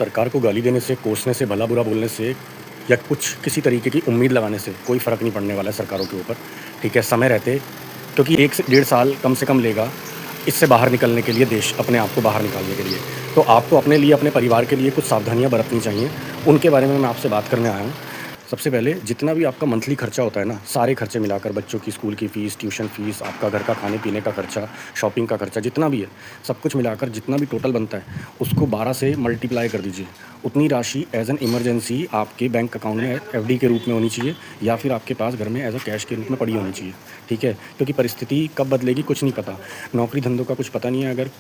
सरकार को गाली देने से, कोसने से, भला-बुरा बोलने से या कुछ किसी तरीके की उम्मीद लगाने से कोई फ़र्क नहीं पड़ने वाला है सरकारों के ऊपर, ठीक है? समय रहते क्योंकि 1 से डेढ़ साल कम से कम लेगा, इससे बाहर निकलने के लिए देश, अपने आप को बाहर निकालने के लिए। तो आपको अपने लिए, अपने परिवार के लिए कुछ सावधानियाँ बरतनी चाहिए, उनके बारे में मैं आपसे बात करने आया हूँ। सबसे पहले जितना भी आपका मंथली खर्चा होता है ना, सारे खर्चे मिलाकर बच्चों की स्कूल की फ़ीस, ट्यूशन फ़ीस, आपका घर का खाने-पीने का खर्चा, शॉपिंग का खर्चा जितना भी है, सब कुछ मिलाकर जितना भी टोटल बनता है, उसको 12 से मल्टीप्लाई कर दीजिए। उतनी राशि एज़ एन इमरजेंसी आपके बैंक अकाउंट में एफडी के रूप में होनी चाहिए या फिर आपके पास घर में एज़ अ कैश के रूप में पड़ी होनी चाहिए, ठीक है? क्योंकि परिस्थिति कब बदलेगी कुछ नहीं पता। नौकरी-धंधों का कुछ पता नहीं है, अगर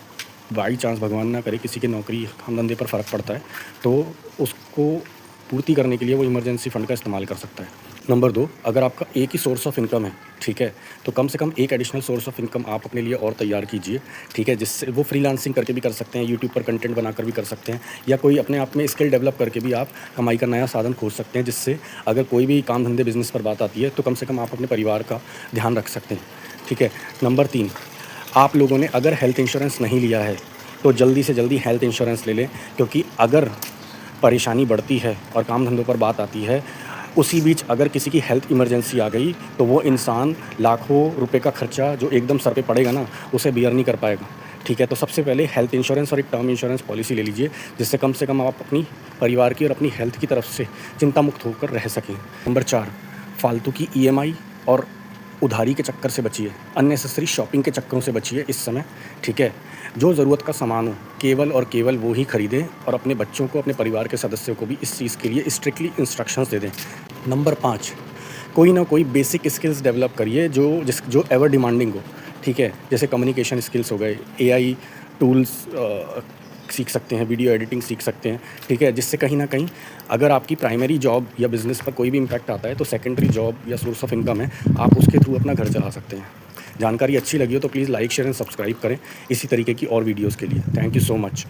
बाई चांस भगवान ना करे किसी के नौकरी काम-धंधे पर फ़र्क पड़ता है, तो उसको पूर्ति करने के लिए वो इमरजेंसी फ़ंड का इस्तेमाल कर सकता है। नंबर 2, अगर आपका एक ही सोर्स ऑफ इनकम है, ठीक है? तो कम से कम एक एडिशनल सोर्स ऑफ इनकम आप अपने लिए और तैयार कीजिए, ठीक है? जिससे वो फ्रीलांसिंग करके भी कर सकते हैं, यूट्यूब पर कंटेंट बनाकर भी कर सकते हैं या कोई अपने आप में स्किल डेवलप करके भी आप कमाई का नया साधन खोज सकते हैं, जिससे अगर कोई भी काम-धंधे, बिज़नेस पर बात आती है, तो कम से कम आप अपने परिवार का ध्यान रख सकते हैं, ठीक है? नंबर 3, आप लोगों ने अगर हेल्थ इंश्योरेंस नहीं लिया है, तो जल्दी से जल्दी हेल्थ इंश्योरेंस ले लें, क्योंकि अगर परेशानी बढ़ती है और काम धंधों पर बात आती है, उसी बीच अगर किसी की हेल्थ इमरजेंसी आ गई, तो वो इंसान लाखों रुपए का खर्चा जो एकदम सर पे पड़ेगा ना, उसे बियर नहीं कर पाएगा, ठीक है? तो सबसे पहले हेल्थ इंश्योरेंस और एक टर्म इंश्योरेंस पॉलिसी ले लीजिए, जिससे कम से कम आप अपनी परिवार की और अपनी हेल्थ की तरफ से चिंता मुक्त होकर रह सकें। नंबर 4, फालतू की ईएमआई और उधारी के चक्कर से बचिए, अननेसेसरी शॉपिंग के चक्करों से बचिए इस समय, ठीक है? जो ज़रूरत का सामान हो, केवल और केवल वो ही खरीदें और अपने बच्चों को, अपने परिवार के सदस्यों को भी इस चीज़ के लिए स्ट्रिक्टली इंस्ट्रक्शंस दे दें। नंबर 5, कोई ना कोई बेसिक स्किल्स डेवलप करिए जो एवर डिमांडिंग हो, ठीक है? जैसे कम्युनिकेशन स्किल्स हो गए, एआई टूल्स सीख सकते हैं, वीडियो एडिटिंग सीख सकते हैं, ठीक है? जिससे कहीं न कहीं अगर आपकी प्राइमरी जॉब या बिज़नेस पर कोई भी इम्पैक्ट आता है, तो सेकेंडरी जॉब या सोर्स ऑफ इनकम है, आप उसके थ्रू अपना घर चला सकते हैं। जानकारी अच्छी लगी हो तो please like, share and subscribe करें इसी तरीके की और वीडियोज़ के लिए। Thank you so much.